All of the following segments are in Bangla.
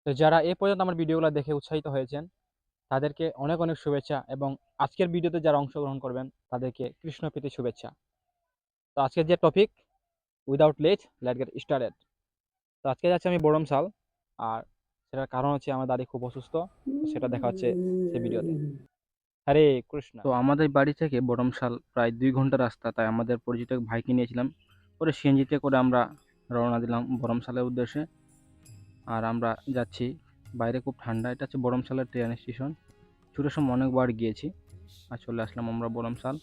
তো যারা এ পর্যন্ত আমার ভিডিওগুলো দেখে উৎসাহিত হয়েছেন তাদেরকে অনেক অনেক শুভেচ্ছা, এবং আজকের ভিডিওতে যারা অংশগ্রহণ করবেন তাদেরকে কৃষ্ণপ্রীতি শুভেচ্ছা। তো আজকের যে topic, without late let get started. তো আজকে যাচ্ছি আমি বড়মশাল, আর সেটার কারণ হচ্ছে আমার দাদি খুব অসুস্থ। তো সেটা দেখা হচ্ছে সেই ভিডিওতে। হরে কৃষ্ণ। তো আমাদের বাড়ি থেকে বড়মশাল প্রায় 2 ঘন্টা রাস্তা, তাই আমাদের পরিচিত এক ভাইকে নিয়েছিলাম। পরে সিএনজিতে করে আমরা রওনা দিলাম বড়মশালের উদ্দেশ্যে। আর আমরা যাচ্ছি, বাইরে খুব ঠান্ডা। এটা হচ্ছে বড়মশালের ট্রেন স্টেশন। ছোটোর সময় অনেকবার গিয়েছি। আর চলে আসলাম আমরা বড়মশাল,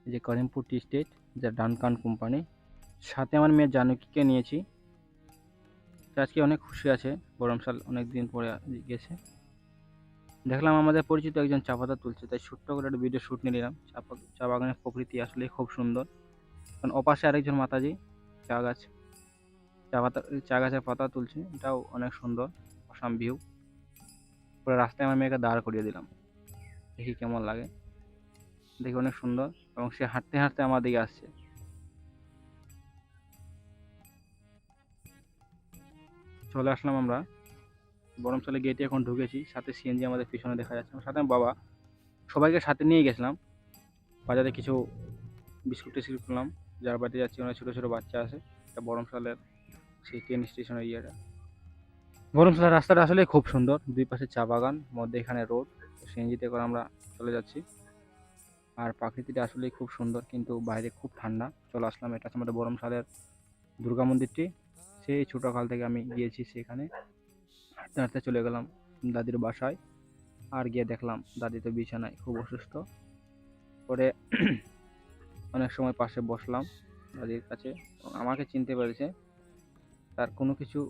এই যে করিমপুর টি স্টেট, যা ডানকান কোম্পানি। সাথে আমার মেয়ে জানকীকে নিয়েছি। তো আজকে অনেক খুশি আছে, বড়মশাল অনেক দিন পরে গেছে। দেখলাম আমাদের পরিচিত একজন চা পাতা তুলছে, তাই ছোট্ট করে একটা ভিডিও শ্যুট নিয়ে নিলাম। চা বাগানের প্রকৃতি আসলে খুব সুন্দর। কারণ ওপাশে আরেকজন মাতাজি চা গাছ চা পাতা চা গাছের পাতা তুলছে, এটাও অনেক সুন্দর। Awesome view. পুরো রাস্তায় আমার মেয়েকে দাঁড় করিয়ে দিলাম, দেখি কেমন লাগে। দেখি অনেক সুন্দর, এবং সে হাঁটতে হাঁটতে আমার দিকে আসছে। চলে আসলাম আমরা বরমশালে গেটে, এখন ঢুকেছি। সাথে সিএনজি আমাদের পিছনে দেখা যাচ্ছে। আমার সাথে আমার বাবা, সবাইকে সাথে নিয়ে গেছিলাম। বাজারে কিছু বিস্কুট টিস্কুট কিনলাম। যার বাড়িতে যাচ্ছি অনেক ছোটো ছোটো বাচ্চা আছে। এটা বরমশালের সেই ট্রেন স্টেশনের ইয়েটা। বরমশালের রাস্তাটা আসলে খুব সুন্দর, দুই পাশে চা বাগান, মধ্যে এখানে রোড। সিএনজিতে করে আমরা চলে যাচ্ছি। আর প্রাকৃতিটা আসলেই খুব সুন্দর, কিন্তু বাইরে খুব ঠান্ডা। চলে আসলাম, এটা হচ্ছে আমাদের বরমশালের দুর্গা মন্দিরটি। সেই ছোটোকাল থেকে আমি গিয়েছি সেখানে। হাঁটতে হাঁটতে চলে গেলাম দাদির বাসায়। আর গিয়ে দেখলাম দাদি তো বিছানায়, খুব অসুস্থ। পরে অনেক সময় পাশে বসলাম দাদির কাছে, এবং আমাকে চিনতে পেরেছে। তার কোনো কিছু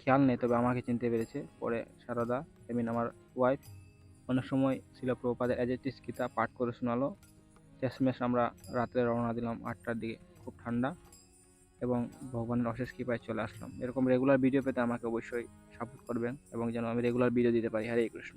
খেয়াল নেই, তবে আমাকে চিনতে পেরেছে। পরে সারদা, আমার ওয়াইফ, অনেক সময় শিল প্রভুপাদের এজ ইট ইজ গীতা পাঠ করে শোনালো। শেষমেশ আমরা রাত্রে রওনা দিলাম 8টার দিকে। খুব ঠান্ডা, এবং ভগবানের অশেষ কৃপায় চলে আসলাম। এরকম রেগুলার ভিডিও পেতে আমাকে অবশ্যই সাপোর্ট করবেন, এবং যেন আমি রেগুলার ভিডিও দিতে পারি। হরে কৃষ্ণ।